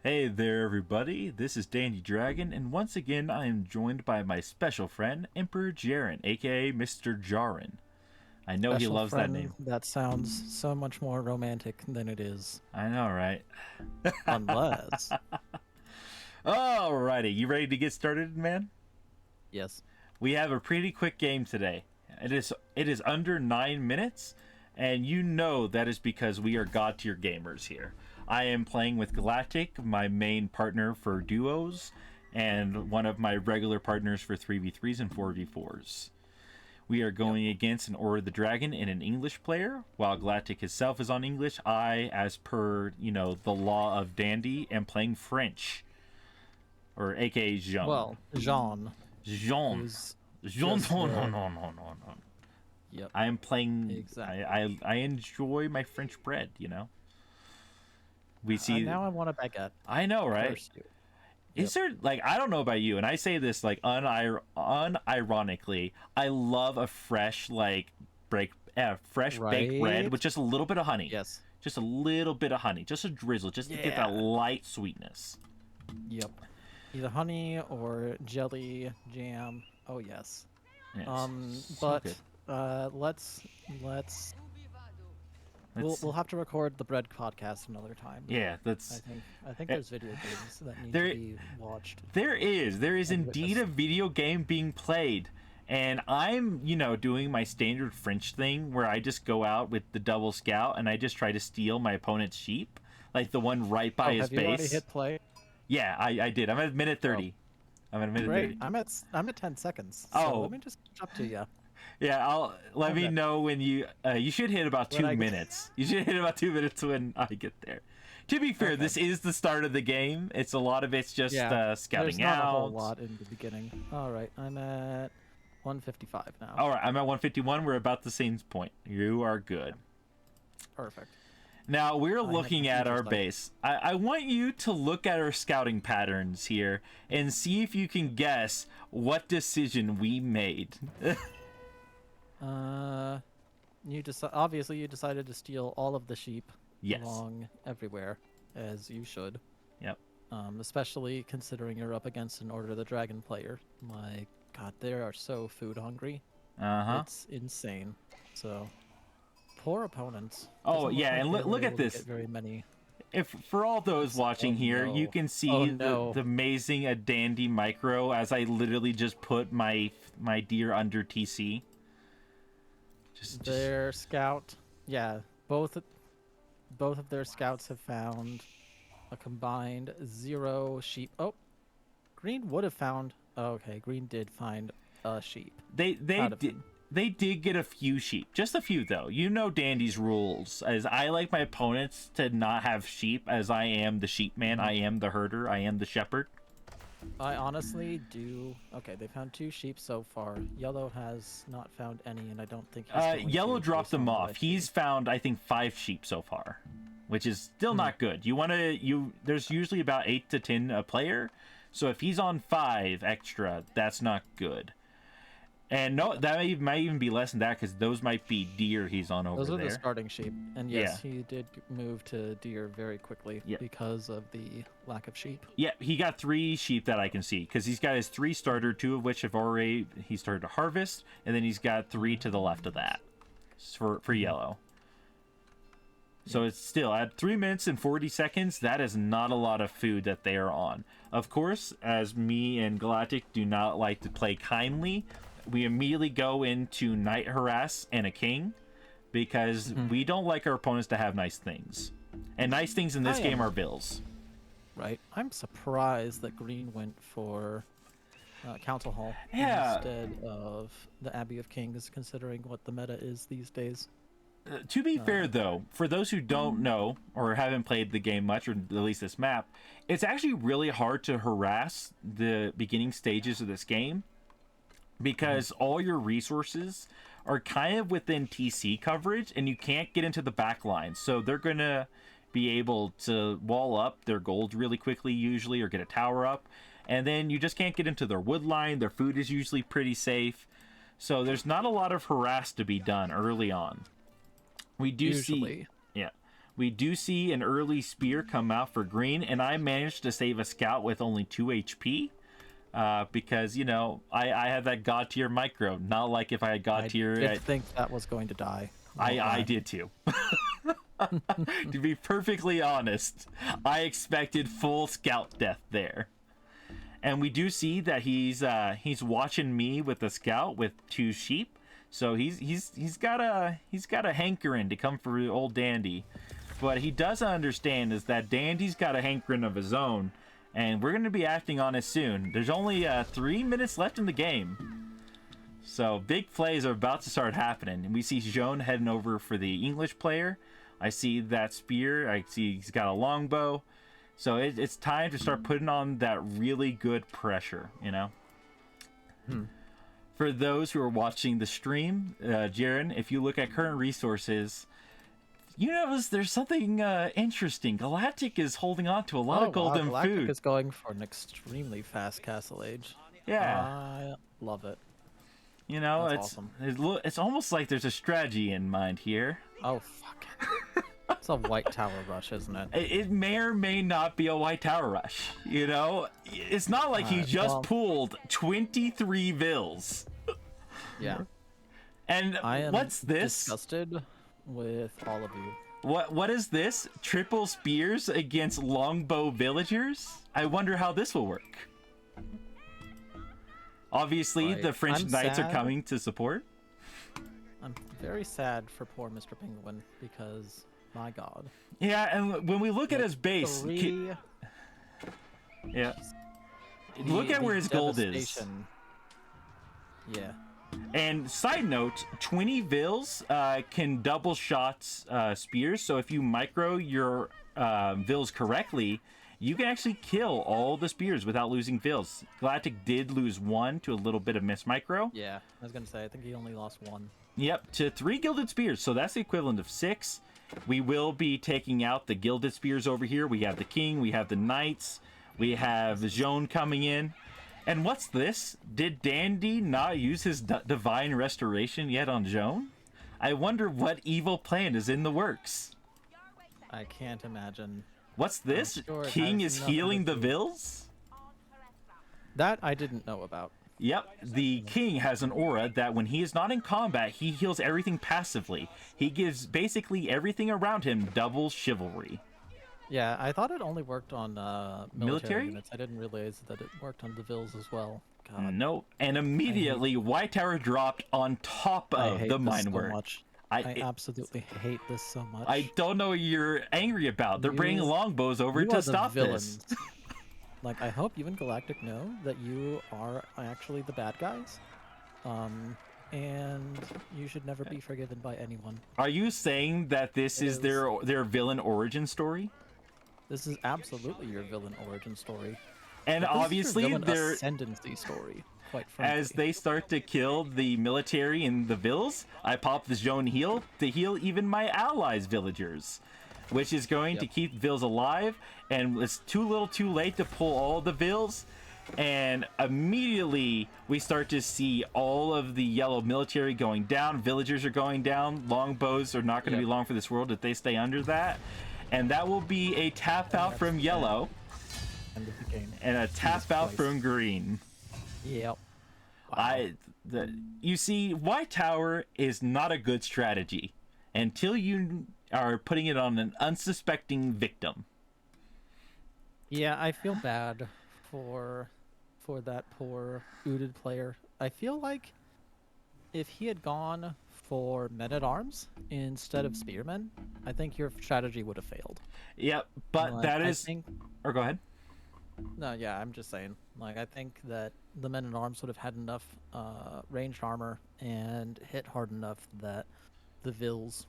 Hey there, everybody. This is Dandy Dragon, and once again, I am joined by my special friend, Emperor Jarin, aka Mr. Jarin. I know he Special loves that friend, name. that sounds so much more romantic than it is. I know, right? Unless, Alrighty, you ready to get started, man? yes. We have a pretty quick game today. It is under 9 minutes, and you know that is because we are god tier gamers here. I am playing with Galactic, my main partner for duos, and one of my regular partners for 3v3s and 4v4s. We are going against an Order of the Dragon and an English player, while Galactic himself is on English. I, as per, the law of Dandy, am playing French. Or aka Jean. Well, Jean. Jean. Who's Jean, just no, no, there. no, no, no, no. Yep, I am playing. exactly. I enjoy my French bread. We see. Now I want a baguette. I know, right? First, dude. Is there I don't know about you, and I say this unironically. I love a fresh fresh baked bread Right? with just a little bit of honey. Yes. Just a little bit of honey, just a drizzle, just to get that Yeah. light sweetness. Yep. Either honey or jelly, jam. Oh yes. Yes. So But good. let's we'll have to record the bread podcast another time. Yeah, I that's think there's video games that need There- to be watched. there is And indeed a witnessed. video game being played. And I'm, doing my standard French thing where I just go out with the double scout and I just try to steal my opponent's sheep, like the one right by his Have you already base. hit play? Yeah, I did. I'm at minute 30. I'm at minute Great. 30. I'm at 10 seconds. So Oh. let me just catch up to you. Yeah, let me Okay. know when you should hit about When 2 I get- minutes. You should hit about 2 minutes when I get there. To be fair, Okay. this is the start of the game. It's a lot of it's just scouting There's not out. a whole lot in the beginning. All right, I'm at 155 now. All right, I'm at 151. We're about the same point. You are good. Perfect. Now we're I'm at looking the at future our site. base. I want you to look at our scouting patterns here and see if you can guess what decision we made. Obviously you decided to steal all of the sheep Yes. along everywhere, as you should. Yep. Especially considering you're up against an Order of the Dragon player. My God, they are so food hungry. Uh-huh. It's insane. So, poor opponents. Oh, Doesn't look yeah, like and they were look at able to this. get very many. If for all those watching Oh, here, no. you can see Oh, no. the amazing dandy micro as I literally just put my deer under TC. Just Their scout, yeah, both of their scouts have found a combined 0 sheep. Oh, green would have found. Oh, okay, green did find a sheep. they out of did. them. They did get a few sheep, just a few though. You know Dandy's rules, as I like my opponents to not have sheep, as I am the sheep man, I am the herder, I am the shepherd. I honestly do. Okay, they found 2 sheep so far. Yellow has not found any, and I don't think he's going Yellow to, dropped based on them what I off. see. He's found I think 5 sheep so far, which is still not good. There's usually about 8 to 10 a player, so if he's on 5 extra, that's not good. And no, that might even be less than that because those might be deer he's on over Those are there. the starting sheep, and yes, he did move to deer very quickly Yeah. because of the lack of sheep. Yeah, he got 3 sheep that I can see because he's got his 3 starter, 2 of which have already he started to harvest, and then he's got 3 to the left of that for yellow. So it's still at 3 minutes and 40 seconds. That is not a lot of food that they are on. Of course, as me and Galactic do not like to play kindly, we immediately go into Knight Harass and a King because we don't like our opponents to have nice things. And nice things in this I game am. are bills. Right. I'm surprised that green went for Council Hall Yeah. instead of the Abbey of Kings, considering what the meta is these days. To be fair, though, for those who don't know or haven't played the game much, or at least this map, it's actually really hard to harass the beginning stages of this game because all your resources are kind of within TC coverage and you can't get into the back line. So they're going to be able to wall up their gold really quickly, usually, or get a tower up. And then you just can't get into their wood line. Their food is usually pretty safe. So there's not a lot of harass to be done early on. We do see, Usually. yeah, We do see an early spear come out for green, and I managed to save a scout with only 2 HP. Because, you know, I had that god tier micro. Not like if I had god tier. I did think that was going to die. I did too. To be perfectly honest, I expected full scout death there. And we do see that he's watching me with the scout with 2 sheep. So he's got a hankering to come for old Dandy. What he doesn't understand is that Dandy's got a hankering of his own, and we're going to be acting on it soon. There's only 3 minutes left in the game. So big plays are about to start happening. And we see Joan heading over for the English player. I see that spear. I see he's got a longbow. So it's time to start putting on that really good pressure, you know? For those who are watching the stream, Jarin, if you look at current resources, you notice there's something interesting. Galactic is holding on to a lot of golden Galactic food. is going for an extremely fast castle age. Yeah. I love it. You know, That's awesome. It's almost like there's a strategy in mind here. Oh, fuck. It's a white tower rush, isn't it? It may or may not be a white tower rush. You know, it's not like he just pulled 23 vills. Yeah. And I am what's this? disgusted with all of you. What is this? Triple spears against longbow villagers? I wonder how this will work. Obviously, Right. the French I'm knights are sad. coming to support. I'm very sad for poor Mr. Penguin because, my god. Yeah, and when we look at Like, his base, yeah, look at the where his gold is. devastation. Yeah. And side note, 20 vills can double shots spears. So if you micro your vills correctly, you can actually kill all the spears without losing vills. Galactic did lose 1 to a little bit of miss micro. Yeah, I was gonna say, I think he only lost 1. Yep, to 3 gilded spears. So that's the equivalent of 6. We will be taking out the gilded spears over here. We have the king, we have the knights, we have Joan coming in. And what's this? Did Dandy not use his divine restoration yet on Joan? I wonder what evil plan is in the works. I can't imagine. What's this? sure it King has is nothing healing to the do- vills? That I didn't know about. Yep, the king has an aura that when he is not in combat, he heals everything passively. He gives basically everything around him double chivalry. Yeah, I thought it only worked on military Military? units. I didn't realize that it worked on the vills as well. God, No, and immediately White Tower dropped on top I of hate the this mine so work. much. I- I it- absolutely hate this so much. I don't know what you're angry about. They're bringing You- longbows over You to are the stop villains. this. Like, I hope you and Galactic know that you are actually the bad guys. And you should never be forgiven by anyone. Are you saying that this It is their villain origin story? This is absolutely your villain origin story. And But this is your obviously, villain they're ascendancy story, quite frankly. as they start to kill the military and the vills, I pop the Joan heal to heal even my allies' villagers, which is going to Yep. keep vills alive. And it's too little, too late to pull all the vills. And immediately we start to see all of the yellow military going down. Villagers are going down. Longbows are not going to be Yep. long for this world if they stay under that. And that will be a tap out from yellow End of the game. and a tap out Christ. from green. Yep. Wow. You see, White Tower is not a good strategy until you are putting it on an unsuspecting victim. Yeah, I feel bad for that poor Ooded player. I feel like if he had gone for men-at-arms instead of spearmen, I think your strategy would have failed. Yep, but Like, that I is. think- Or go ahead. No, yeah, I'm just saying. Like, I think that the men-at-arms would have had enough ranged armor and hit hard enough that the Vills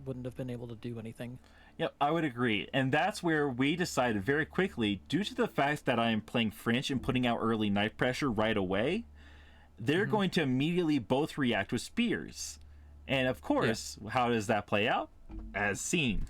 wouldn't have been able to do anything. Yep, I would agree. And that's where we decided very quickly, due to the fact that I am playing French and putting out early knife pressure right away, they're going to immediately both react with spears. And of course, how does that play out? As seen.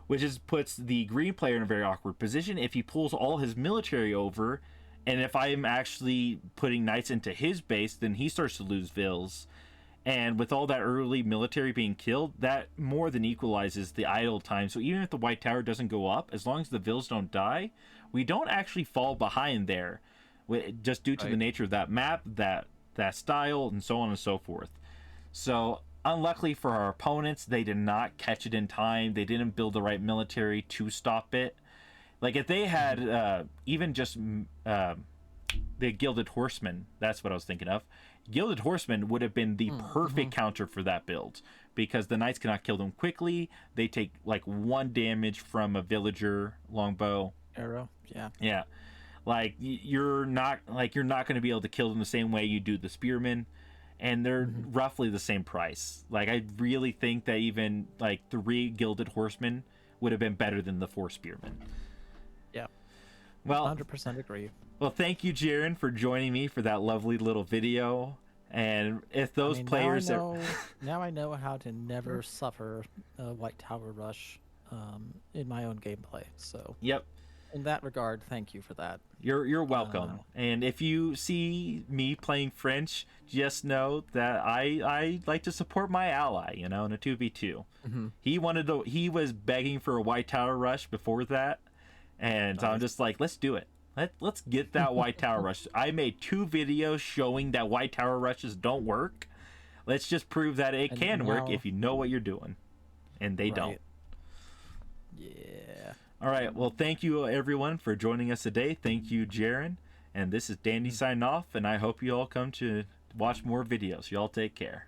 Which is puts the green player in a very awkward position. If he pulls all his military over, and if I am actually putting knights into his base, then he starts to lose vills. And with all that early military being killed, that more than equalizes the idle time. So even if the White Tower doesn't go up, as long as the vills don't die, we don't actually fall behind there, just due to the nature of that map, that style, and so on and so forth. So unluckily for our opponents, they did not catch it in time. They didn't build the right military to stop it. Like if they had even just the Gilded Horsemen, that's what I was thinking of. Gilded Horsemen would have been the perfect counter for that build, because the knights cannot kill them quickly. They take like 1 damage from a villager longbow arrow. Yeah. Yeah, like you're not going to be able to kill them the same way you do the spearmen, and they're roughly the same price. Like I really think that even like 3 Gilded Horsemen would have been better than the 4 spearmen. Yeah. Well, 100% agree. Well, thank you, Jarin, for joining me for that lovely little video. And if those players now I know how to never suffer a White Tower rush in my own gameplay. So yep, in that regard, thank you for that. You're welcome. And if you see me playing French, just know that I like to support my ally. You know, in a 2v2. He was begging for a White Tower rush before that, and I'm just like, let's do it. Let's get that White Tower rush. I made 2 videos showing that White Tower rushes don't work. Let's just prove that it can work if you know what you're doing. And they don't. Yeah. All right. Well, thank you, everyone, for joining us today. Thank you, Jarin. And this is Dandy signing off, and I hope you all come to watch more videos. Y'all take care.